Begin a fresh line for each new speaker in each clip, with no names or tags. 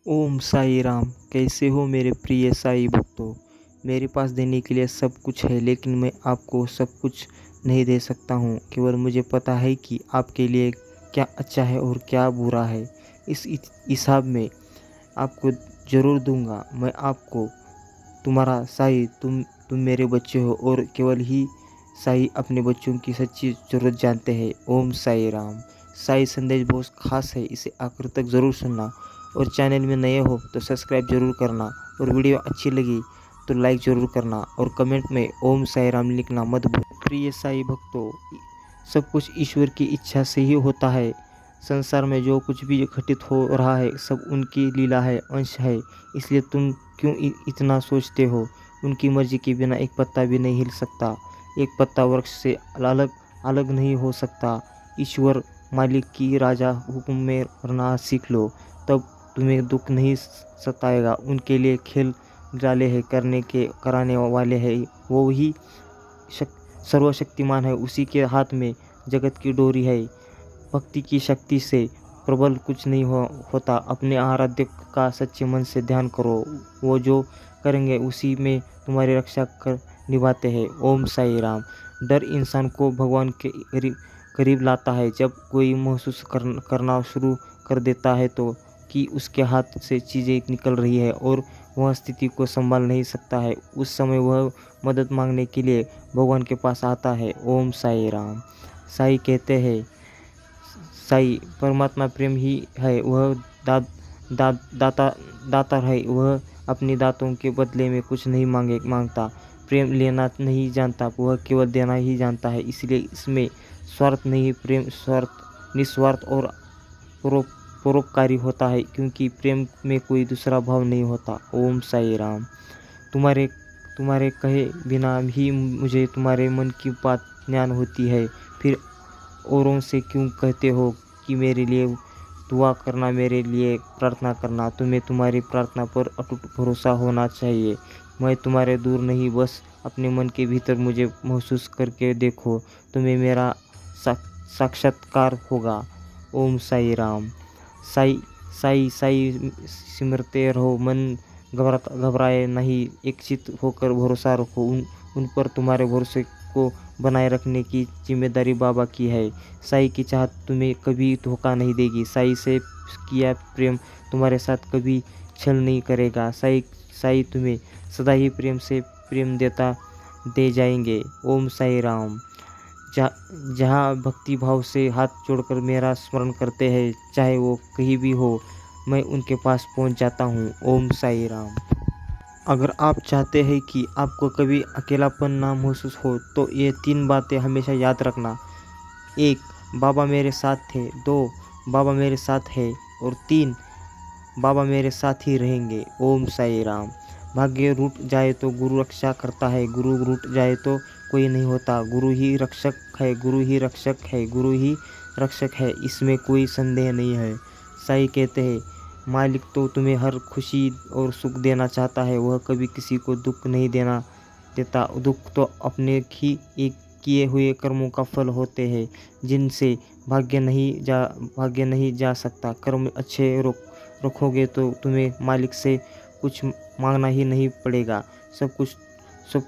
ओम साई राम। कैसे हो मेरे प्रिय साई भक्तों। मेरे पास देने के लिए सब कुछ है, लेकिन मैं आपको सब कुछ नहीं दे सकता हूँ। केवल मुझे पता है कि आपके लिए क्या अच्छा है और क्या बुरा है। इस हिसाब में आपको ज़रूर दूंगा। मैं आपको तुम्हारा साई, तुम मेरे बच्चे हो और केवल ही साई अपने बच्चों की सच्ची ज़रूरत जानते हैं। ओम साई राम। साई संदेश बहुत खास है, इसे आखिर तक ज़रूर सुनना। और चैनल में नए हो तो सब्सक्राइब जरूर करना, और वीडियो अच्छी लगी तो लाइक ज़रूर करना, और कमेंट में ओम साई राम लिखना मत भूल। प्रिय साई भक्तों, सब कुछ ईश्वर की इच्छा से ही होता है। संसार में जो कुछ भी घटित हो रहा है सब उनकी लीला है, अंश है। इसलिए तुम क्यों इतना सोचते हो। उनकी मर्जी के बिना एक पत्ता भी नहीं हिल सकता। एक पत्ता वृक्ष से अलग अलग नहीं हो सकता। ईश्वर मालिक की राजा हुक्म में रहना सीख लो, तब तुम्हें दुख नहीं सताएगा। उनके लिए खेल निराले है, कराने वाले है। वो ही सर्वशक्तिमान है, उसी के हाथ में जगत की डोरी है। भक्ति की शक्ति से प्रबल कुछ नहीं होता। अपने आराध्य का सच्चे मन से ध्यान करो। वो जो करेंगे उसी में तुम्हारी रक्षा कर निभाते हैं। ओम साई राम। डर इंसान को भगवान के करीब लाता है। जब कोई महसूस करना शुरू कर देता है तो कि उसके हाथ से चीज़ें निकल रही है और वह स्थिति को संभाल नहीं सकता है, उस समय वह मदद मांगने के लिए भगवान के पास आता है। ओम साई राम। साई कहते हैं, साई परमात्मा प्रेम ही है। वह दाता दाता है। वह अपनी दातों के बदले में कुछ नहीं मांगता। प्रेम लेना नहीं जानता, वह केवल देना ही जानता है। इसलिए इसमें स्वार्थ नहीं, प्रेम स्वार्थ निस्वार्थ और परोपकारी होता है, क्योंकि प्रेम में कोई दूसरा भाव नहीं होता। ओम साई राम। तुम्हारे तुम्हारे कहे बिना भी मुझे तुम्हारे मन की बात ज्ञान होती है। फिर औरों से क्यों कहते हो कि मेरे लिए दुआ करना, मेरे लिए प्रार्थना करना। तुम्हें तुम्हारी प्रार्थना पर अटूट भरोसा होना चाहिए। मैं तुम्हारे दूर नहीं, बस अपने मन के भीतर मुझे महसूस करके देखो, तुम्हें मेरा साक्षात्कार होगा। ओम साई राम। साई साई साई सिमरते रहो, मन घबराए नहीं। एक चित होकर भरोसा रखो। उन पर तुम्हारे भरोसे को बनाए रखने की जिम्मेदारी बाबा की है। साई की चाहत तुम्हें कभी धोखा नहीं देगी। साई से किया प्रेम तुम्हारे साथ कभी छल नहीं करेगा। साई तुम्हें सदा ही प्रेम दे जाएंगे। ओम साई राम। जहाँ भक्ति भाव से हाथ जोड़कर मेरा स्मरण करते हैं, चाहे वो कहीं भी हो, मैं उनके पास पहुँच जाता हूँ। ओम साई राम। अगर आप चाहते हैं कि आपको कभी अकेलापन ना महसूस हो तो ये 3 बातें हमेशा याद रखना। 1, बाबा मेरे साथ थे। 2, बाबा मेरे साथ है। और 3, बाबा मेरे साथ ही रहेंगे। ओम साई राम। भाग्य रूठ जाए तो गुरु रक्षा करता है, गुरु रूठ जाए तो कोई नहीं होता। गुरु ही रक्षक है, गुरु ही रक्षक है, गुरु ही रक्षक है, इसमें कोई संदेह नहीं है। साई कहते हैं, मालिक तो तुम्हें हर खुशी और सुख देना चाहता है। वह कभी किसी को दुख नहीं देता। दुख तो अपने ही किए हुए कर्मों का फल होते हैं, जिनसे भाग्य नहीं जा सकता। कर्म अच्छे रखोगे तो तुम्हें मालिक से कुछ मांगना ही नहीं पड़ेगा। सब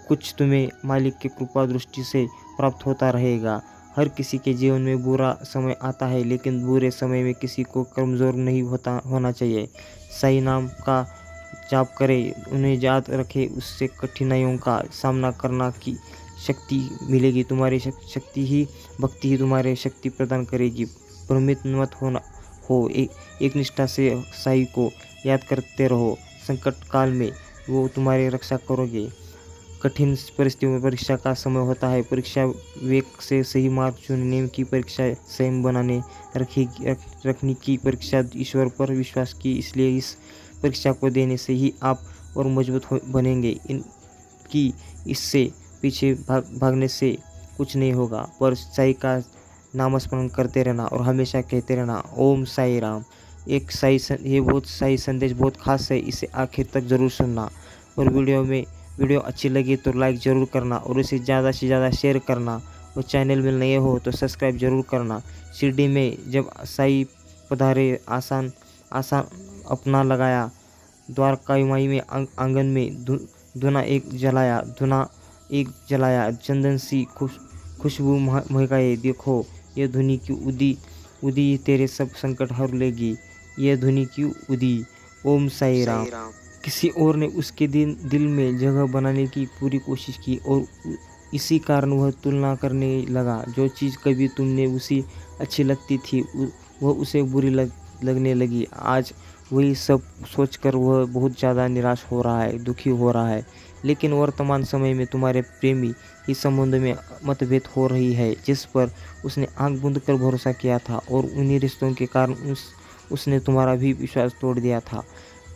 कुछ तुम्हें मालिक की कृपा दृष्टि से प्राप्त होता रहेगा। हर किसी के जीवन में बुरा समय आता है, लेकिन बुरे समय में किसी को कमज़ोर नहीं होना चाहिए। साई नाम का जाप करे, उन्हें याद रखे, उससे कठिनाइयों का सामना करना की शक्ति मिलेगी। तुम्हारी भक्ति ही तुम्हारे शक्ति प्रदान करेगी। भ्रमित मत हो। एक निष्ठा से साई को याद करते रहो। संकट काल में वो तुम्हारी रक्षा करोगे। कठिन परिस्थितियों में परीक्षा का समय होता है। परीक्षा विवेक से सही मार्ग चुनने की परीक्षा, संयम बनाने रखने की परीक्षा, ईश्वर पर विश्वास की। इसलिए इस परीक्षा को देने से ही आप और मजबूत बनेंगे। इससे पीछे भागने से कुछ नहीं होगा, पर साई का नामस्मरण करते रहना और हमेशा कहते रहना, ओम साई राम। साई संदेश बहुत खास है, इसे आखिर तक ज़रूर सुनना। और वीडियो अच्छी लगी तो लाइक ज़रूर करना, और इसे ज़्यादा से ज़्यादा शेयर करना। और चैनल में नए हो तो सब्सक्राइब ज़रूर करना। शिरडी में जब साई पधारे, अपना लगाया। द्वारकामाई में आंगन में धुना एक जलाया, चंदन सी खुशबू महकाए। देखो ये धुनी की उदी तेरे सब संकट हर लेगी, ये धुनी की उदी। ओम साई राम। किसी और ने उसके दिल में जगह बनाने की पूरी कोशिश की और इसी कारण वह तुलना करने लगा। जो चीज़ कभी तुमने उसे अच्छी लगती थी वह उसे बुरी लगने लगी। आज वही सब सोचकर वह बहुत ज़्यादा निराश हो रहा है, दुखी हो रहा है। लेकिन वर्तमान समय में तुम्हारे प्रेमी ही संबंध में मतभेद हो रही है, जिस पर उसने आंख बंद कर भरोसा किया था, और उन्हीं रिश्तों के कारण उसने तुम्हारा भी विश्वास तोड़ दिया था।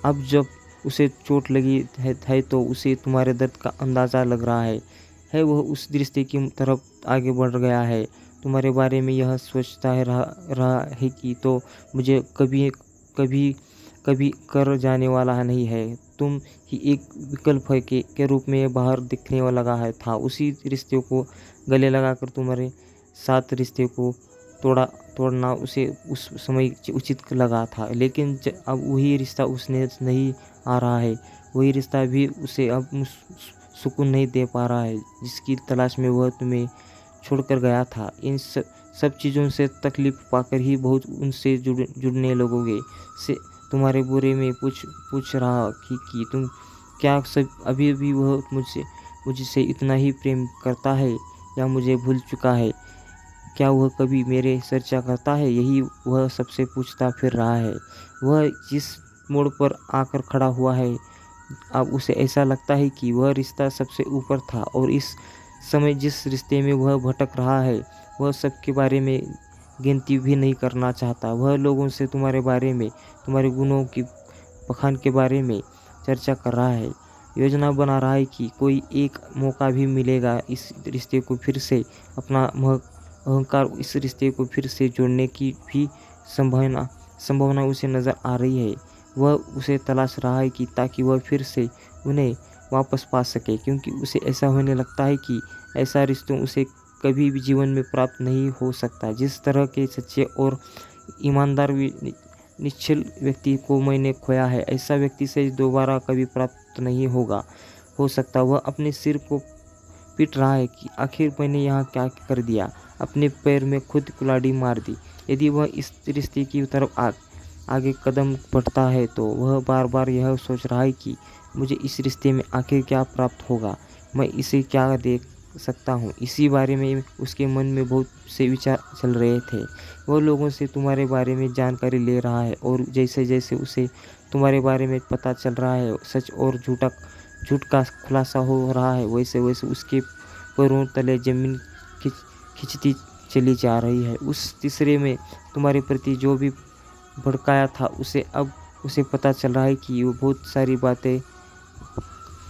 अब जब उसे चोट लगी है तो उसे तुम्हारे दर्द का अंदाज़ा लग रहा है वह उस रिश्ते की तरफ आगे बढ़ गया है। तुम्हारे बारे में यह सोचता रहा है कि तो मुझे कभी कर जाने वाला नहीं है। तुम ही एक विकल्प है के रूप में बाहर दिखने लगा है था। उसी रिश्ते को गले लगाकर तुम्हारे साथ रिश्ते को तोड़ना उसे उस समय उचित लगा था। लेकिन अब वही रिश्ता उसने नहीं आ रहा है, वही रिश्ता भी उसे अब सुकून नहीं दे पा रहा है जिसकी तलाश में वह तुम्हें छोड़कर गया था। इन सब चीज़ों से तकलीफ पाकर ही बहुत उनसे जुड़ने लगोगे। से तुम्हारे बुरे में पूछ रहा कि तुम क्या सब अभी भी वह मुझसे इतना ही प्रेम करता है या मुझे भूल चुका है? क्या वह कभी मेरे चर्चा करता है? यही वह सबसे पूछता फिर रहा है। वह जिस मोड़ पर आकर खड़ा हुआ है, अब उसे ऐसा लगता है कि वह रिश्ता सबसे ऊपर था, और इस समय जिस रिश्ते में वह भटक रहा है वह सबके बारे में गिनती भी नहीं करना चाहता। वह लोगों से तुम्हारे बारे में, तुम्हारे गुणों की बखान के बारे में चर्चा कर रहा है। योजना बना रहा है कि कोई एक मौका भी मिलेगा इस रिश्ते को फिर से अपना अहंकार इस रिश्ते को फिर से जोड़ने की भी संभावना उसे नज़र आ रही है। वह उसे तलाश रहा है कि ताकि वह फिर से उन्हें वापस पा सके, क्योंकि उसे ऐसा होने लगता है कि ऐसा रिश्तों उसे कभी भी जीवन में प्राप्त नहीं हो सकता। जिस तरह के सच्चे और ईमानदार निश्चल व्यक्ति को मैंने खोया है, ऐसा व्यक्ति से दोबारा कभी प्राप्त नहीं हो सकता। वह अपने सिर को पीट रहा है कि आखिर मैंने यहाँ क्या कर दिया, अपने पैर में खुद कुल्हाड़ी मार दी। यदि वह इस रिश्ते की तरफ आगे कदम बढ़ता है तो वह बार बार यह सोच रहा है कि मुझे इस रिश्ते में आखिर क्या प्राप्त होगा, मैं इसे क्या देख सकता हूँ। इसी बारे में उसके मन में बहुत से विचार चल रहे थे। वह लोगों से तुम्हारे बारे में जानकारी ले रहा है, और जैसे जैसे उसे तुम्हारे बारे में पता चल रहा है, सच और झूठ का खुलासा हो रहा है, वैसे वैसे उसके पैरों तले जमीन खिंचती चली जा रही है। उस तीसरे में तुम्हारे प्रति जो भी भड़काया था उसे पता चल रहा है कि वो बहुत सारी बातें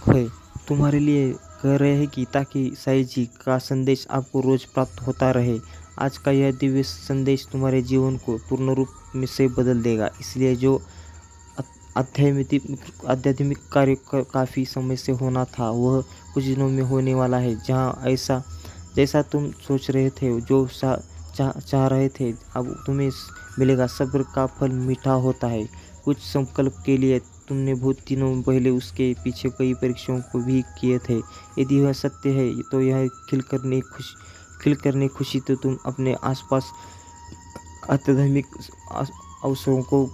है तुम्हारे लिए कह रहे हैं कि ताकि साईं जी का संदेश आपको रोज प्राप्त होता रहे। आज का यह दिव्य संदेश तुम्हारे जीवन को पूर्ण रूप में से बदल देगा। इसलिए जो आध्यात्मिक कार्य काफ़ी समय से होना था वह कुछ दिनों में होने वाला है। जहाँ जैसा तुम सोच रहे थे, जो चाह रहे थे, अब तुम्हें मिलेगा। सब्र का फल मीठा होता है। कुछ संकल्प के लिए तुमने बहुत दिनों पहले उसके पीछे कई परीक्षाओं को भी किए थे। यदि वह सत्य है तो यह खिलकर खुशी तो तुम अपने आसपास आध्यात्मिक अवसरों को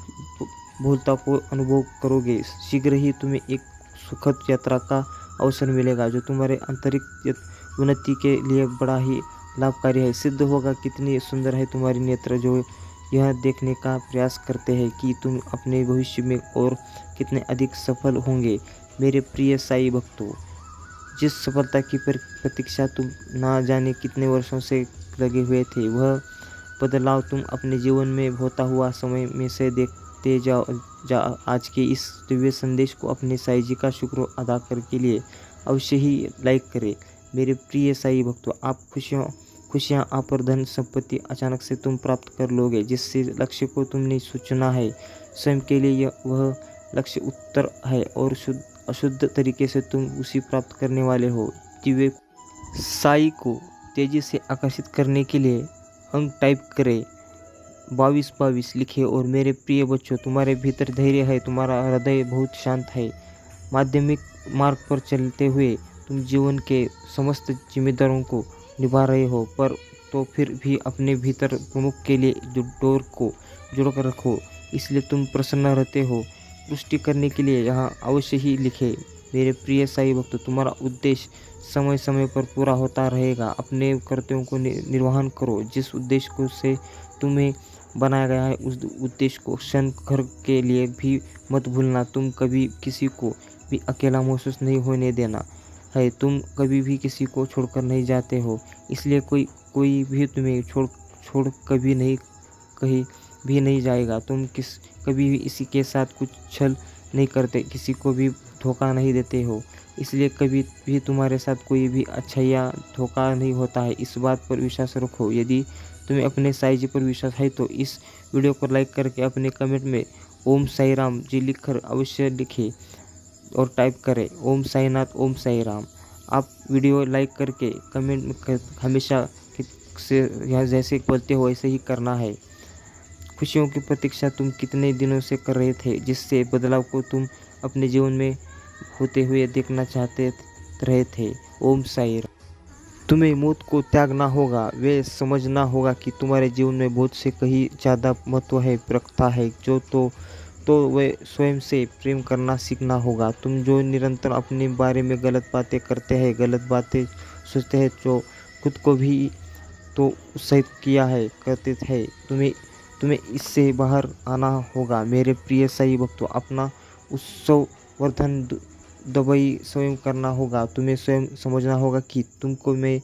भूलता को अनुभव करोगे। शीघ्र ही तुम्हें एक सुखद यात्रा का अवसर मिलेगा जो तुम्हारे आंतरिक उन्नति के लिए बड़ा ही लाभकारी है। सिद्ध होगा कितनी सुंदर है तुम्हारी नेत्र जो यह देखने का प्रयास करते हैं कि तुम अपने भविष्य में और कितने अधिक सफल होंगे। मेरे प्रिय साईं भक्तों, जिस सफलता की प्रतीक्षा तुम ना जाने कितने वर्षों से लगे हुए थे, वह बदलाव तुम अपने जीवन में होता हुआ समय में से देखते जाओ। आज के इस दिव्य संदेश को अपने साईं जी का शुक्र अदा करने के लिए अवश्य ही लाइक करें। मेरे प्रिय साईं भक्तों, आप खुशियाँ आप और धन संपत्ति अचानक से तुम प्राप्त कर लोगे। जिससे लक्ष्य को तुमने चुना है, स्वयं के लिए वह लक्ष्य उत्तर है, और अशुद्ध तरीके से तुम उसी प्राप्त करने वाले हो। दिव्य साईं को तेजी से आकर्षित करने के लिए अंक टाइप करें 22-22 लिखे। और मेरे प्रिय बच्चों, तुम्हारे भीतर धैर्य है, तुम्हारा हृदय बहुत शांत है। माध्यमिक मार्ग पर चलते हुए तुम जीवन के समस्त जिम्मेदारों को निभा रहे हो, पर तो फिर भी अपने भीतर प्रमुख के लिए जो डोर को जोड़ कर रखो, इसलिए तुम प्रसन्न रहते हो। पुष्टि करने के लिए यहाँ अवश्य ही लिखे। मेरे प्रिय साई भक्त, तुम्हारा उद्देश्य समय समय पर पूरा होता रहेगा। अपने कर्तव्यों को निर्वहन करो। जिस उद्देश्य को से तुम्हें बनाया गया है, उस उद्देश्य को क्षण भर के लिए भी मत भूलना। तुम कभी किसी को भी अकेला महसूस नहीं होने देना है। तुम कभी भी किसी को छोड़कर नहीं जाते हो, इसलिए कोई भी तुम्हें छोड़ कहीं भी नहीं जाएगा। तुम कभी भी इसी के साथ कुछ छल नहीं करते, किसी को भी धोखा नहीं देते हो, इसलिए कभी भी तुम्हारे साथ कोई भी अच्छा या धोखा नहीं होता है। इस बात पर विश्वास रखो। यदि तुम्हें अपने साईं जी पर विश्वास है तो इस वीडियो को लाइक करके अपने कमेंट में ओम साई राम जी लिखकर अवश्य लिखें और टाइप करें ओम साईनाथ ओम साई राम। आप वीडियो लाइक करके कमेंट में हमेशा से यहाँ जैसे बोलते हो वैसे ही करना है। खुशियों की प्रतीक्षा तुम कितने दिनों से कर रहे थे, जिससे बदलाव को तुम अपने जीवन में होते हुए देखना चाहते रहे थे। ओम साई राम। तुम्हें मौत को त्यागना होगा। वे समझना होगा कि तुम्हारे जीवन में बहुत से कहीं ज़्यादा महत्व है, रखता है जो तो वे स्वयं से प्रेम करना सीखना होगा। तुम जो निरंतर अपने बारे में गलत बातें करते हैं, गलत बातें सोचते हैं, जो खुद को भी तो उत्साहित किया है करते थे, तुम्हें इससे बाहर आना होगा। मेरे प्रिय साई भक्तों, अपना उत्सव वर्धन दवाई स्वयं करना होगा। तुम्हें स्वयं समझना होगा कि तुमको में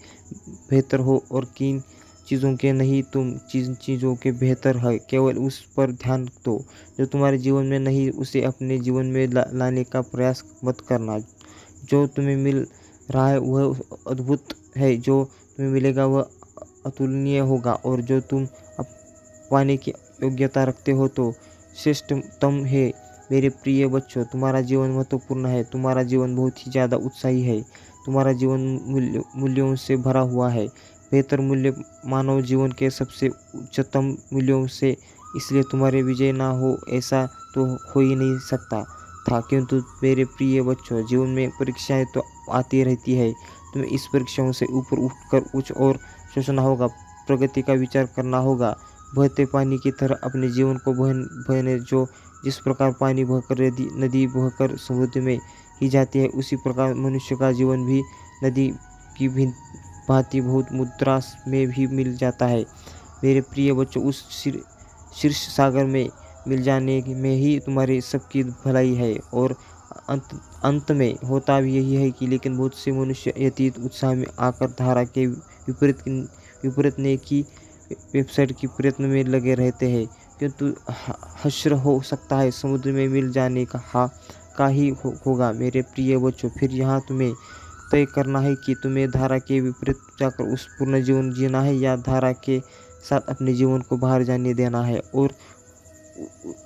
बेहतर हो और किन चीज़ों के नहीं, तुम चीज़ों के बेहतर है। केवल उस पर ध्यान दो जो तुम्हारे जीवन में नहीं, उसे अपने जीवन में लाने का प्रयास मत करना। जो तुम्हें मिल रहा है वह अद्भुत है, जो तुम्हें मिलेगा वह अतुलनीय होगा, और जो तुम पाने की योग्यता रखते हो तो श्रेष्ठतम है। मेरे प्रिय बच्चों, तुम्हारा जीवन महत्वपूर्ण है। तुम्हारा जीवन बहुत ही ज़्यादा उत्साही है। तुम्हारा जीवन मूल्यों से भरा हुआ है। बेहतर मूल्य मानव जीवन के सबसे उच्चतम मूल्यों से, इसलिए तुम्हारे विजय ना हो ऐसा तो हो ही नहीं सकता था। किंतु मेरे प्रिय बच्चों, जीवन में परीक्षाएं तो आती रहती है। तुम्हें इस परीक्षाओं से ऊपर उठकर उच्च और सोचना होगा, प्रगति का विचार करना होगा। बहते पानी की तरह अपने जीवन को बहने जिस प्रकार पानी बहकर नदी बहकर समुद्र में ही जाती है, उसी प्रकार मनुष्य का जीवन भी नदी की भांति बहुत मुद्रा में भी मिल जाता है। मेरे प्रिय बच्चों, उस शीर्ष सागर में मिल जाने में ही तुम्हारी सबकी भलाई है। और अंत में होता भी यही है कि लेकिन बहुत से मनुष्य यतीत उत्साह में आकर धारा के विपरीत ने की वेबसाइट की प्रयत्न में लगे रहते हैं, किंतु हश्र हो सकता है समुद्र में मिल जाने का ही होगा। मेरे प्रिय बच्चों, फिर यहाँ तुम्हें तय करना है कि तुम्हें धारा के विपरीत जाकर उस पूर्ण जीवन जीना है या धारा के साथ अपने जीवन को बाहर जाने देना है और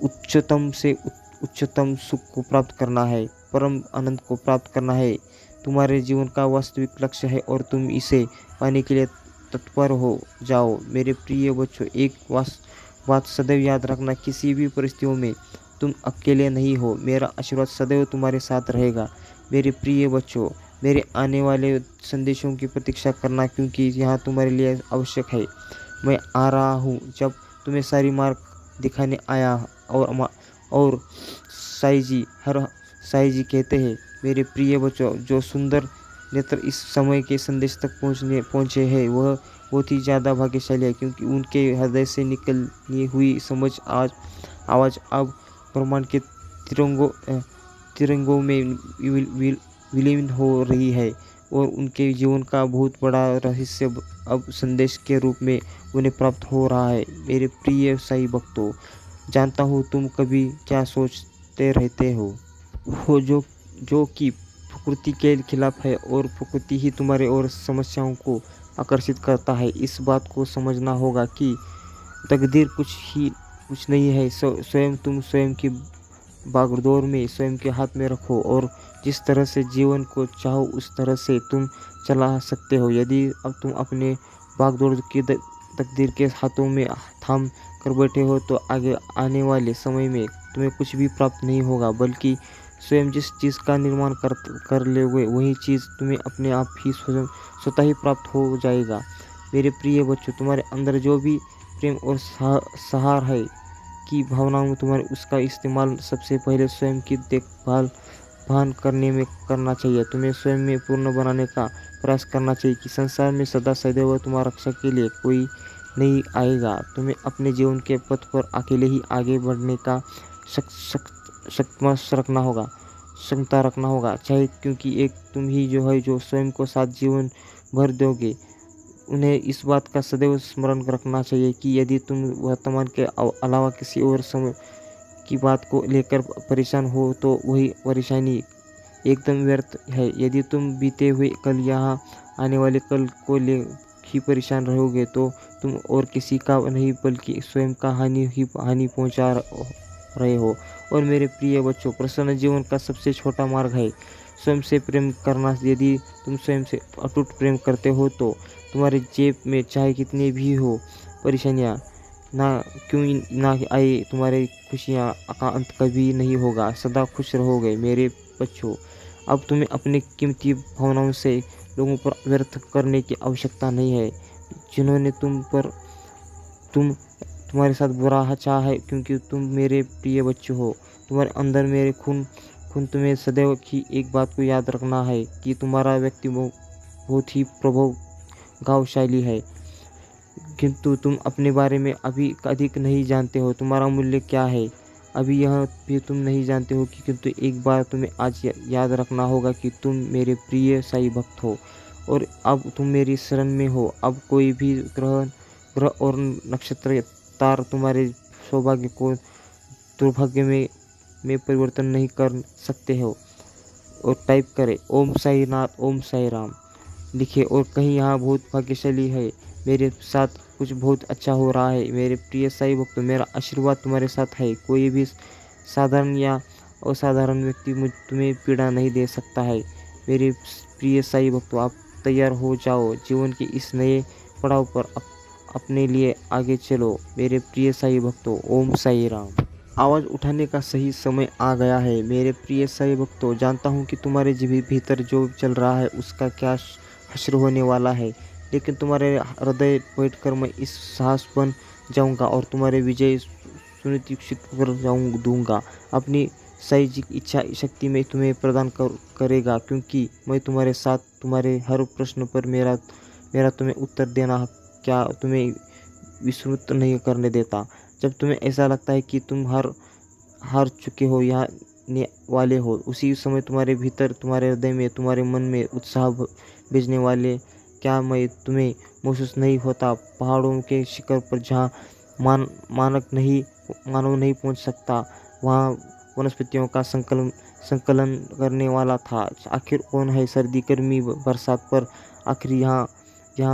उच्चतम से उच्चतम सुख को प्राप्त करना है, परम आनंद को प्राप्त करना है। तुम्हारे जीवन का वास्तविक लक्ष्य है और तुम इसे पाने के लिए तत्पर हो जाओ। मेरे प्रिय बच्चों, एक बात सदैव याद रखना, किसी भी परिस्थितियों में तुम अकेले नहीं हो। मेरा आशीर्वाद सदैव तुम्हारे साथ रहेगा। मेरे प्रिय बच्चों, मेरे आने वाले संदेशों की प्रतीक्षा करना, क्योंकि यहाँ तुम्हारे लिए आवश्यक है। मैं आ रहा हूँ जब तुम्हें सारी मार्ग दिखाने आया। और साईं जी कहते हैं, मेरे प्रिय बच्चों, जो सुंदर नेत्र इस समय के संदेश तक पहुँचे हैं वह बहुत ही ज़्यादा भाग्यशाली है, क्योंकि उनके हृदय से निकली हुई समझ आवाज़ अब ब्रह्मांड के तिरंगों में विलीन हो रही है और उनके जीवन का बहुत बड़ा रहस्य अब संदेश के रूप में उन्हें प्राप्त हो रहा है। मेरे प्रिय साईं भक्तों, जानता हूँ तुम कभी क्या सोचते रहते हो जो कि प्रकृति के खिलाफ है, और प्रकृति ही तुम्हारे और समस्याओं को आकर्षित करता है। इस बात को समझना होगा कि तकदीर कुछ नहीं है। स्वयं तुम स्वयं की बागडोर में स्वयं के हाथ में रखो और जिस तरह से जीवन को चाहो उस तरह से तुम चला सकते हो। यदि अब तुम अपने बागडोर की तकदीर के हाथों में थाम कर बैठे हो तो आगे आने वाले समय में तुम्हें कुछ भी प्राप्त नहीं होगा, बल्कि स्वयं जिस चीज़ का निर्माण कर लोगे वही चीज़ तुम्हें अपने आप ही स्वतः ही प्राप्त हो जाएगा। मेरे प्रिय बच्चों, तुम्हारे अंदर जो भी प्रेम और सहार है की भावनाओं में तुम्हारे उसका इस्तेमाल सबसे पहले स्वयं की देखभाल भान करने में करना चाहिए। तुम्हें स्वयं में पूर्ण बनाने का प्रयास करना चाहिए कि संसार में सदा सदैव तुम्हारा रक्षा के लिए कोई नहीं आएगा। तुम्हें अपने जीवन के पथ पर अकेले ही आगे बढ़ने का क्षमता रखना होगा, चाहे क्योंकि एक तुम ही जो है जो स्वयं को साथ जीवन भर दोगे। उन्हें इस बात का सदैव स्मरण रखना चाहिए कि यदि तुम वर्तमान के अलावा किसी और समय की बात को लेकर परेशान हो तो वही परेशानी एकदम व्यर्थ है। यदि तुम बीते हुए कल यहाँ आने वाले कल को ले ही परेशान रहोगे तो तुम और किसी का नहीं बल्कि स्वयं का हानि पहुँचा रहे हो। और मेरे प्रिय बच्चों, प्रसन्न जीवन का सबसे छोटा मार्ग है स्वयं से प्रेम करना। यदि तुम स्वयं से अटूट प्रेम करते हो तो तुम्हारे जेब में चाहे कितनी भी हो परेशानियाँ क्यों ना आए, तुम्हारी खुशियाँ का अंत कभी नहीं होगा, सदा खुश रहोगे। मेरे बच्चों, अब तुम्हें अपनी कीमती भावनाओं से लोगों पर व्यर्थ करने की आवश्यकता नहीं है। जिन्होंने तुम्हारे साथ बुरा चाहा है, क्योंकि तुम मेरे प्रिय बच्चे हो, तुम्हारे अंदर मेरे खून तुम्हें सदैव की एक बात को याद रखना है कि तुम्हारा व्यक्ति बहुत ही प्रभावशाली है, किंतु तुम अपने बारे में अभी अधिक नहीं जानते हो। तुम्हारा मूल्य क्या है अभी यह भी तुम नहीं जानते हो किंतु एक बार तुम्हें आज याद रखना होगा कि तुम मेरे प्रिय साईं भक्त हो और अब तुम मेरी शरण में हो। अब कोई भी ग्रह और नक्षत्र तार तुम्हारे सौभाग्य को दुर्भाग्य में परिवर्तन नहीं कर सकते हो। और टाइप करें ओम साई नाथ, ओम साई राम लिखे और कहीं यहाँ बहुत भाग्यशाली है, मेरे साथ कुछ बहुत अच्छा हो रहा है। मेरे प्रिय साईं भक्तों, मेरा आशीर्वाद तुम्हारे साथ है। कोई भी साधारण या असाधारण व्यक्ति तुम्हें पीड़ा नहीं दे सकता है। मेरे प्रिय साईं भक्तों, आप तैयार हो जाओ, जीवन के इस नए पड़ाव पर अपने लिए आगे चलो। मेरे प्रिय साईं भक्तों, ओम साई राम। आवाज़ उठाने का सही समय आ गया है। मेरे प्रिय साईं भक्तों, जानता हूँ कि तुम्हारे भीतर जो चल रहा है उसका क्या हश्र होने वाला है, लेकिन तुम्हारे हृदय बैठकर मैं इस साहस बन जाऊंगा और तुम्हारे विजय सुनिश्चित कर दूंगा। अपनी साईं इच्छा शक्ति में तुम्हें प्रदान करेगा, क्योंकि मैं तुम्हारे साथ तुम्हारे हर प्रश्न पर मेरा तुम्हें उत्तर देना क्या तुम्हें विस्मृत नहीं करने देता। जब तुम्हें ऐसा लगता है कि तुम हार चुके हो या वाले हो, उसी समय तुम्हारे भीतर, तुम्हारे हृदय में, तुम्हारे मन में उत्साह भेजने वाले क्या मैं तुम्हें महसूस नहीं होता? पहाड़ों के शिखर पर जहाँ मानव नहीं पहुँच सकता, वहाँ वनस्पतियों का संकलन करने वाला था। आखिर कौन है सर्दी गर्मी बरसात पर? आखिर यहाँ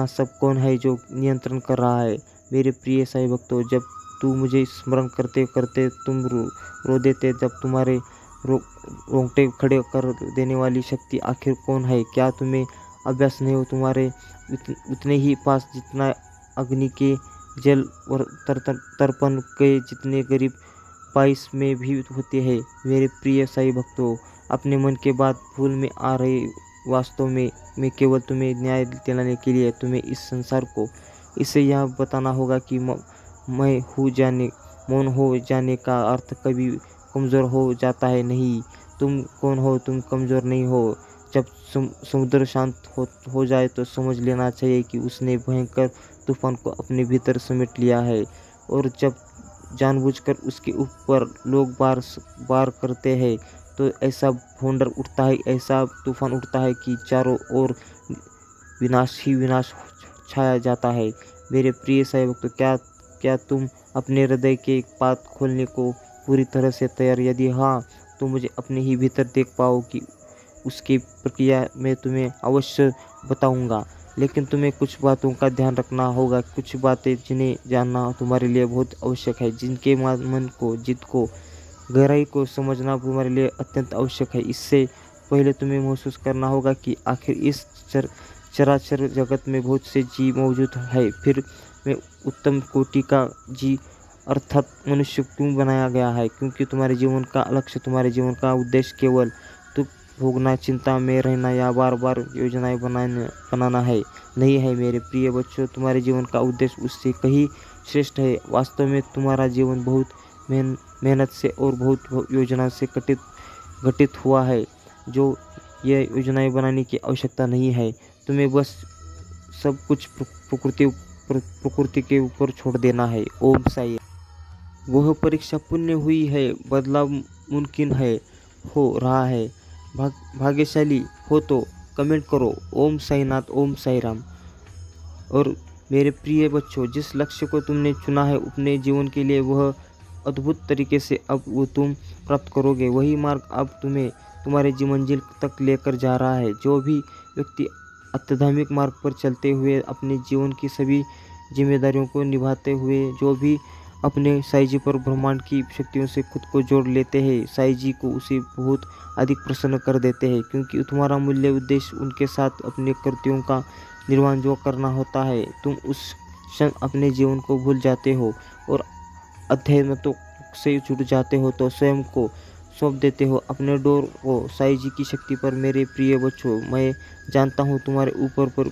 सब कौन है जो नियंत्रण कर रहा है? मेरे प्रिय साईं भक्तों, जब तू मुझे स्मरण करते करते तुम रो देते, जब तुम्हारे रोंगटे खड़े कर देने वाली शक्ति आखिर कौन है? क्या तुम्हें अभ्यास नहीं हो तुम्हारे उतने ही पास जितना अग्नि के जल और तर्पण के जितने गरीब पाइस में भी होते हैं? मेरे प्रिय साईं भक्तों, अपने मन के बात भूल में आ रहे, वास्तव में मैं केवल तुम्हें न्याय दिलाने के लिए तुम्हें इस संसार को इससे यह बताना होगा कि मौन हो जाने का अर्थ कभी कमज़ोर हो जाता है नहीं। तुम कौन हो? तुम कमज़ोर नहीं हो। जब समुद्र शांत हो जाए तो समझ लेना चाहिए कि उसने भयंकर तूफान को अपने भीतर समेट लिया है। और जब जानबूझकर उसके ऊपर लोग बार करते हैं तो ऐसा भोंडर उठता है, ऐसा तूफान उठता है कि चारों ओर विनाश ही विनाश छाया जाता है। मेरे प्रिय साईं भक्तों, क्या तुम अपने हृदय के पात खोलने को पूरी तरह से तैयार? यदि हाँ, तो मुझे अपने ही भीतर देख पाओ कि उसकी प्रक्रिया मैं तुम्हें अवश्य बताऊंगा। लेकिन तुम्हें कुछ बातों का ध्यान रखना होगा, कुछ बातें जिन्हें जानना तुम्हारे लिए बहुत आवश्यक है, जिनके मन को, जिद को, गहराई को समझना तुम्हारे लिए अत्यंत आवश्यक है। इससे पहले तुम्हें महसूस करना होगा कि आखिर इस चराचर जगत में बहुत से जीव मौजूद है। फिर मैं उत्तम कोटि का जी अर्थात मनुष्य क्यों बनाया गया है? क्योंकि तुम्हारे जीवन का लक्ष्य, तुम्हारे जीवन का उद्देश्य केवल दुख भोगना, चिंता में रहना या बार बार योजनाएं बनाना है नहीं है मेरे प्रिय बच्चों। तुम्हारे जीवन का उद्देश्य उससे कहीं श्रेष्ठ है। वास्तव में तुम्हारा जीवन बहुत मेहनत से और बहुत योजना से घटित हुआ है। जो ये योजनाएं बनाने की आवश्यकता नहीं है। तुम्हें बस सब कुछ प्रकृति के ऊपर छोड़ देना है। ओम साई। वह परीक्षा पुण्य हुई है, बदलाव मुमकिन है, हो रहा है। भाग्यशाली हो तो कमेंट करो। ओम साईनाथ, ओम साई राम। और मेरे प्रिय बच्चों, जिस लक्ष्य को तुमने चुना है अपने जीवन के लिए, वह अद्भुत तरीके से अब वो तुम प्राप्त करोगे। वही मार्ग अब तुम्हें तुम्हारे मंजिल तक लेकर जा रहा है। जो भी व्यक्ति आध्यात्मिक मार्ग पर चलते हुए अपने जीवन की सभी जिम्मेदारियों को निभाते हुए, जो भी अपने साईं जी पर ब्रह्मांड की शक्तियों से खुद को जोड़ लेते हैं, साईं जी को उसे बहुत अधिक प्रसन्न कर देते हैं। क्योंकि तुम्हारा मूल्य उद्देश्य उनके साथ अपने कृत्यों का निर्वहन जो करना होता है, तुम उस क्षण अपने जीवन को भूल जाते हो और अध्यात्म से जुड़ जाते हो, तो स्वयं को सौंप देते हो अपने डोर को साईं जी की शक्ति पर। मेरे प्रिय बच्चों, मैं जानता हूँ तुम्हारे ऊपर पर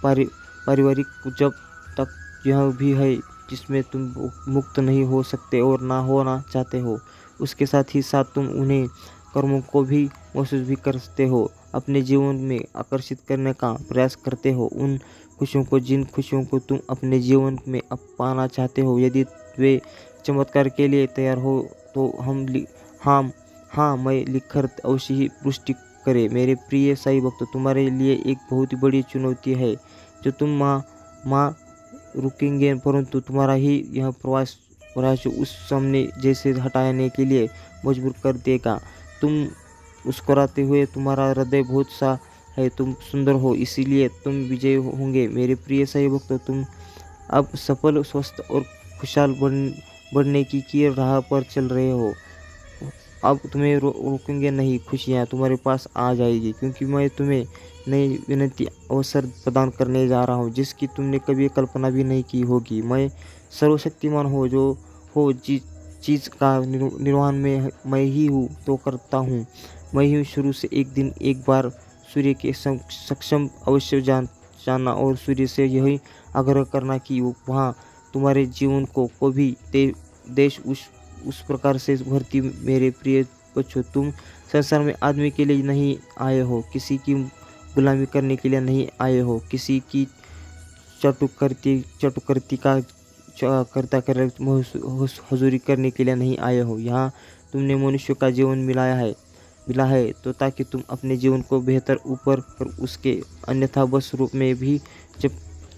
पारिवारिक जब तक यह भी है जिसमें तुम मुक्त नहीं हो सकते और ना होना चाहते हो, उसके साथ ही साथ तुम उन्हें कर्मों को भी महसूस भी करते हो, अपने जीवन में आकर्षित करने का प्रयास करते हो उन खुशियों को, जिन खुशियों को तुम अपने जीवन में पाना चाहते हो। यदि वे चमत्कार के लिए तैयार हो तो हाँ मैं लिखकर अवश्य ही पुष्टि करे। मेरे प्रिय साईं भक्त, तुम्हारे लिए एक बहुत ही बड़ी चुनौती है जो तुम माँ रुकेंगे, परंतु तुम्हारा ही यह प्रयास उस सामने जैसे हटाने के लिए मजबूर कर देगा। तुम मुस्कुराते हुए, तुम्हारा हृदय बहुत सा है, तुम सुंदर हो, इसीलिए तुम विजय होंगे। मेरे प्रिय साईं भक्तों, तुम अब सफल, स्वस्थ और खुशहाल बढ़ने की राह पर चल रहे हो। अब तुम्हें रोकेंगे नहीं, खुशियाँ तुम्हारे पास आ जाएगी, क्योंकि मैं तुम्हें नई विनती अवसर प्रदान करने जा रहा हूँ जिसकी तुमने कभी कल्पना भी नहीं की होगी। मैं सर्वशक्तिमान जिस चीज़ का निर्वहन में मैं ही हूँ तो करता हूँ। मैं ही शुरू से एक दिन एक बार सूर्य के सक्षम अवश्य जानना और सूर्य से यही आग्रह करना कि वहाँ तुम्हारे जीवन को कभी देश उस प्रकार से भरती। मेरे प्रिय बच्चों, तुम संसार में आदमी के लिए नहीं आए हो, किसी की गुलामी करने के लिए नहीं आए हो, किसी की चटुकर्ती का करता कर हजूरी करने के लिए नहीं आए हो। यहाँ तुमने मनुष्य का जीवन मिला है तो ताकि तुम अपने जीवन को बेहतर ऊपर और उसके अन्यथा बस रूप में भी जब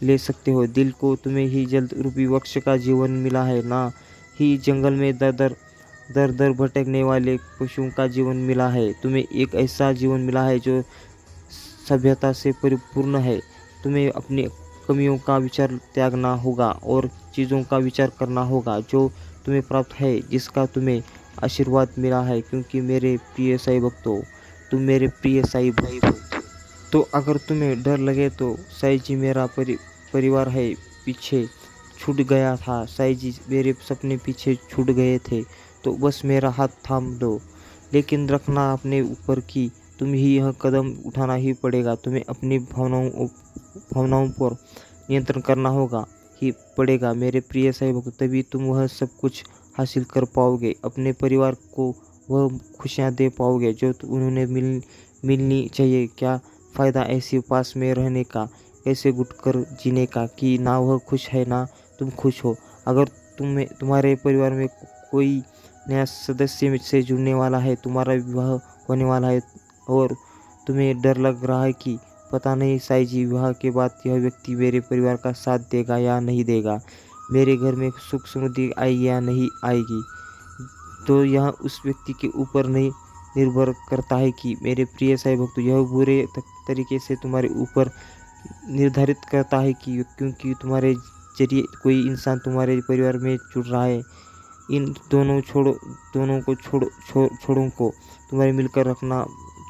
ले सकते हो। दिल को तुम्हें ही जल्द रूपी वृक्ष का जीवन मिला है, ना ही जंगल में दर दर भटकने वाले पशुओं का जीवन मिला है। तुम्हें एक ऐसा जीवन मिला है जो सभ्यता से परिपूर्ण है। तुम्हें अपनी कमियों का विचार त्यागना होगा और चीज़ों का विचार करना होगा जो तुम्हें प्राप्त है, जिसका तुम्हें आशीर्वाद मिला है। क्योंकि मेरे प्रिय साईं भक्तों, तुम मेरे प्रिय साईं भाई हो। तो अगर तुम्हें डर लगे तो साईं जी मेरा परिवार है, पीछे छूट गया था। साईं जी मेरे सपने पीछे छूट गए थे, तो बस मेरा हाथ थाम लो। लेकिन रखना अपने ऊपर कि तुम ही यह कदम उठाना ही पड़ेगा। तुम्हें अपनी भावनाओं पर नियंत्रण करना ही पड़ेगा। मेरे प्रिय साईं भक्त, तभी तुम वह सब कुछ हासिल कर पाओगे, अपने परिवार को वह खुशियाँ दे पाओगे जो उन्होंने मिलनी चाहिए। क्या फ़ायदा ऐसे पास में रहने का, कैसे घुटकर जीने का कि ना वह खुश है ना तुम खुश हो। अगर तुम्हारे परिवार में कोई नया सदस्य से जुड़ने वाला है, तुम्हारा विवाह होने वाला है और तुम्हें डर लग रहा है कि पता नहीं साईं जी विवाह के बाद यह व्यक्ति मेरे परिवार का साथ देगा या नहीं देगा, मेरे घर में सुख समृद्धि आएगी या नहीं आएगी, तो यह उस व्यक्ति के ऊपर नहीं निर्भर करता है कि मेरे प्रिय साईं भक्त, यह बुरे तरीके से तुम्हारे ऊपर निर्धारित करता है कि क्योंकि तुम्हारे जरिए कोई इंसान तुम्हारे परिवार में जुड़ रहा है। इन दोनों को छोरों को तुम्हारे मिलकर रखना,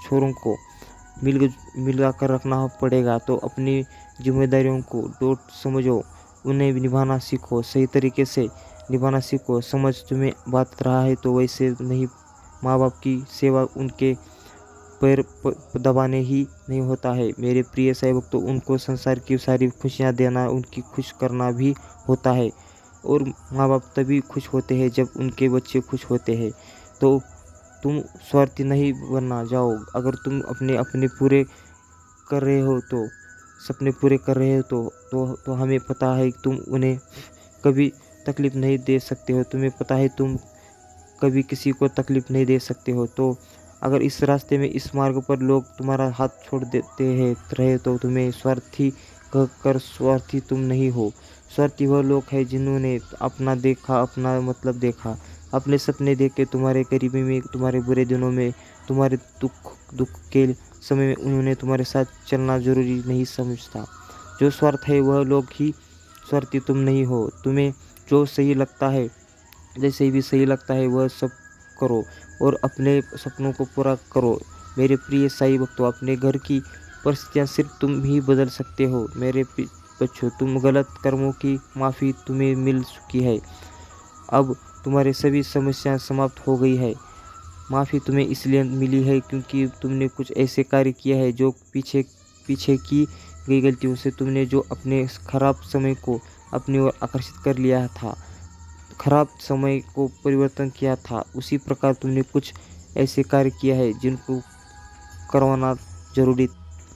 छोरों को मिला कर रखना पड़ेगा। तो अपनी जिम्मेदारियों को डोट समझो उन्हें निभाना सीखो, सही तरीके से निभाना सीखो। समझ तुम्हें बात रहा है तो वैसे नहीं, माँ बाप की सेवा उनके पैर दबाने ही नहीं होता है मेरे प्रिय साहिब। तो उनको संसार की सारी खुशियाँ देना, उनकी खुश करना भी होता है। और माँ बाप तभी खुश होते हैं जब उनके बच्चे खुश होते हैं। तो तुम स्वार्थी नहीं बनना जाओ। अगर तुम अपने अपने पूरे कर रहे हो तो सपने पूरे कर रहे हो तो हमें पता है तुम उन्हें कभी तकलीफ़ नहीं दे सकते हो। तुम्हें पता है तुम कभी किसी को तकलीफ़ नहीं दे सकते हो। तो अगर इस रास्ते में, इस मार्ग पर लोग तुम्हारा हाथ छोड़ देते हैं रहे तो तुम्हें स्वार्थी कहकर, स्वार्थी तुम नहीं हो। स्वार्थी वह लोग हैं जिन्होंने अपना देखा, अपना मतलब देखा, अपने सपने देखे, तुम्हारे करीबी में, तुम्हारे बुरे दिनों में, तुम्हारे दुख के समय में उन्होंने तुम्हारे साथ चलना जरूरी नहीं समझता। जो स्वार्थ है वह लोग ही स्वार्थी, तुम नहीं हो। तुम्हें जो सही लगता है, जैसे भी सही लगता है वह सब करो और अपने सपनों को पूरा करो। मेरे प्रिय साईं भक्तों, अपने घर की परिस्थितियाँ सिर्फ तुम ही बदल सकते हो। मेरे बच्चों, तुम गलत कर्मों की माफ़ी तुम्हें मिल चुकी है। अब तुम्हारी सभी समस्याएं समाप्त हो गई है। माफ़ी तुम्हें इसलिए मिली है क्योंकि तुमने कुछ ऐसे कार्य किया है जो पीछे की गई गलतियों से तुमने जो अपने खराब समय को अपनी ओर आकर्षित कर लिया था, खराब समय को परिवर्तन किया था, उसी प्रकार तुमने कुछ ऐसे कार्य किया है जिनको करवाना जरूरी।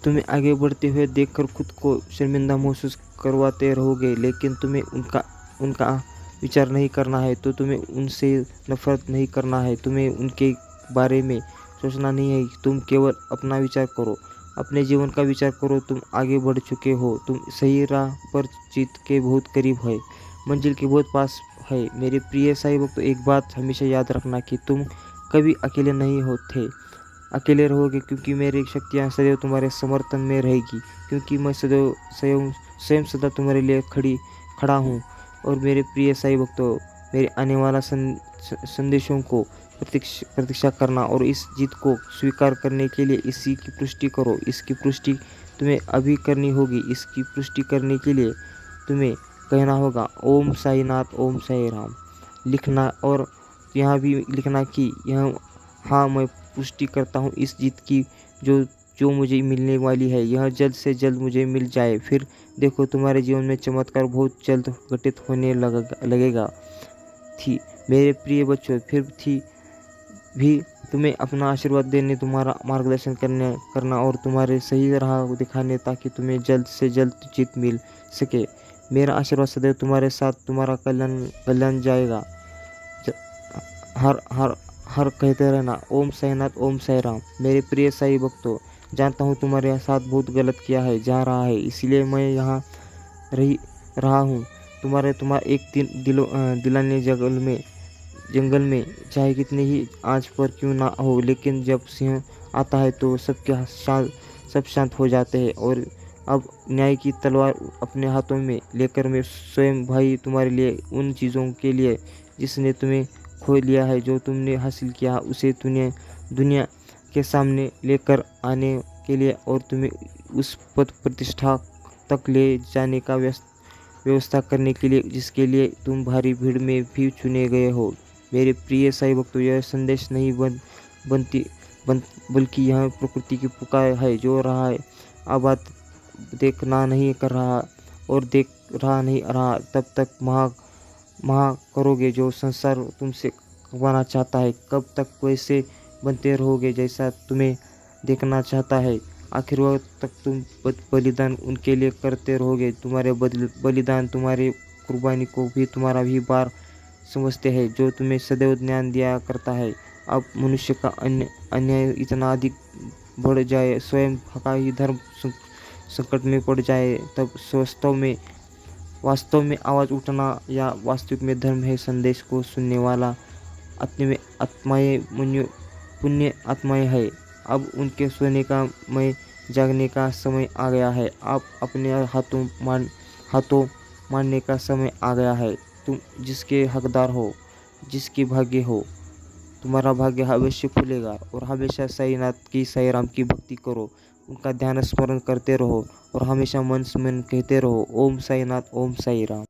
तुम्हें आगे बढ़ते हुए देखकर खुद को शर्मिंदा महसूस करवाते रहोगे, लेकिन तुम्हें उनका विचार नहीं करना है। तो तुम्हें उनसे नफरत नहीं करना है, तुम्हें उनके बारे में सोचना नहीं है। तुम केवल अपना विचार करो, अपने जीवन का विचार करो। तुम आगे बढ़ चुके हो, तुम सही राह पर जीत के बहुत करीब है, मंजिल के बहुत पास है। मेरे प्रिय साईं भक्त, एक बात हमेशा याद रखना कि तुम कभी अकेले नहीं होते, अकेले रहोगे, क्योंकि मेरी शक्तियाँ सदैव तुम्हारे समर्थन में रहेगी, क्योंकि मैं सदैव स्वयं सदा तुम्हारे लिए खड़ा हूँ। और मेरे प्रिय साईं भक्तों, मेरे आने वाला संदेशों को प्रतीक्षा करना और इस जीत को स्वीकार करने के लिए इसी की पुष्टि करो। इसकी पुष्टि तुम्हें अभी करनी होगी। इसकी पुष्टि करने के लिए तुम्हें कहना होगा ओम साईनाथ, ओम साई राम लिखना, और यहाँ भी लिखना कि यह हाँ, मैं पुष्टि करता हूँ इस जीत की जो मुझे मिलने वाली है, यह जल्द से जल्द मुझे मिल जाए। फिर देखो तुम्हारे जीवन में चमत्कार बहुत जल्द घटित होने लगेगा। थी मेरे प्रिय बच्चों, फिर थी भी तुम्हें अपना आशीर्वाद देने, तुम्हारा मार्गदर्शन करना और तुम्हारे सही राह दिखाने, ताकि तुम्हें जल्द से जल्द जीत मिल सके। मेरा आशीर्वाद सदैव तुम्हारे साथ, तुम्हारा कल्याण जाएगा। हर हर हर कहते रहना ओम साईनाथ, ओम साई राम। मेरे प्रिय साईं भक्तों, जानता हूँ तुम्हारे साथ बहुत गलत किया है, जा रहा है, इसलिए मैं यहाँ रहा हूँ। तुम्हारा एक दिन दिलाने जंगल में चाहे कितनी ही आँच पर क्यों ना हो, लेकिन जब सिंह आता है तो सब शांत हो जाते हैं। और अब न्याय की तलवार अपने हाथों में लेकर मैं स्वयं भाई तुम्हारे लिए, उन चीज़ों के लिए जिसने तुम्हें खो लिया है, जो तुमने हासिल किया, उसे दुनिया के सामने लेकर आने के लिए और तुम्हें उस पद प्रतिष्ठा तक ले जाने का व्यवस्था करने के लिए, जिसके लिए तुम भारी भीड़ में भी चुने गए हो। मेरे प्रिय साईं भक्तों, यह संदेश नहीं बल्कि यह प्रकृति की पुकार है, जो रहा है आबाद देखना नहीं कर रहा और देख रहा नहीं रहा, तब तक महा करोगे जो संसार तुमसे करवाना चाहता है। कब तक वैसे बनते रहोगे जैसा तुम्हें देखना चाहता है? आखिर वक्त तक तुम बलिदान उनके लिए करते रहोगे। तुम्हारे बलिदान, तुम्हारी कुर्बानी को भी तुम्हारा भी बार समझते हैं, जो तुम्हें सदैव ज्ञान दिया करता है। अब मनुष्य का अन्याय इतना अधिक बढ़ जाए, स्वयं का ही धर्म संकट में पड़ जाए, तब वास्तव में आवाज़ उठना या वास्तविक में धर्म है। संदेश को सुनने वाला आत्माएं पुण्य आत्माएं है। अब उनके सोने का, मैं जागने का समय आ गया है। आप अपने हाथों मारने का समय आ गया है। तुम जिसके हकदार हो, जिसके भाग्य हो, तुम्हारा भाग्य अवश्य खुलेगा। और हमेशा साईनाथ की, साई राम की भक्ति करो उनका ध्यान स्मरण करते रहो और हमेशा मन से मन कहते रहो ओम साईनाथ ओम साई राम।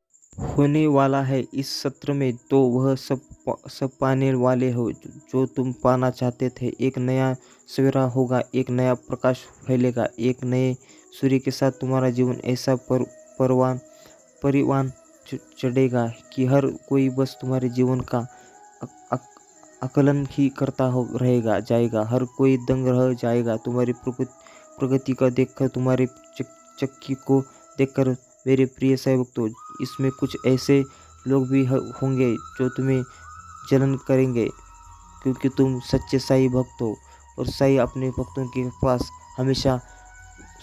होने वाला है इस सत्र में तो वह सब पाने वाले हो जो तुम पाना चाहते थे। एक नया सवेरा होगा, एक नया प्रकाश फैलेगा, एक नए सूर्य के साथ तुम्हारा जीवन ऐसा परिवान चढ़ेगा कि हर कोई बस तुम्हारे जीवन का आकलन ही करता हो रहेगा जाएगा। हर कोई दंग रह जाएगा तुम्हारी प्रगति का देखकर, तुम्हारे चक्की को देखकर। मेरे प्रिय साई भक्तों, इसमें कुछ ऐसे लोग भी होंगे जो तुम्हें जलन करेंगे क्योंकि तुम सच्चे साई भक्त हो और साई अपने भक्तों के पास हमेशा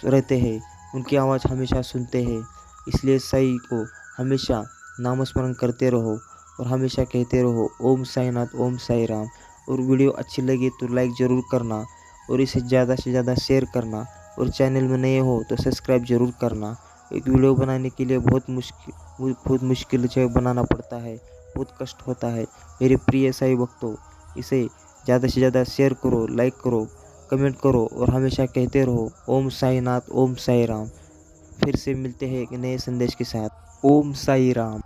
रहते हैं, उनकी आवाज़ हमेशा सुनते हैं। इसलिए साई को हमेशा नामस्मरण करते रहो और हमेशा कहते रहो ओम साईनाथ ओम साई राम। और वीडियो अच्छी लगी तो लाइक ज़रूर करना और इसे ज़्यादा से ज़्यादा शेयर करना और चैनल में नए हो तो सब्सक्राइब ज़रूर करना। एक वीडियो बनाने के लिए बहुत मुश्किल से बनाना पड़ता है, बहुत कष्ट होता है। मेरे प्रिय साई भक्तों, इसे ज़्यादा से ज़्यादा शेयर करो, लाइक करो, कमेंट करो और हमेशा कहते रहो ओम साईनाथ ओम साई राम। फिर से मिलते हैं एक नए संदेश के साथ। ओम साई राम।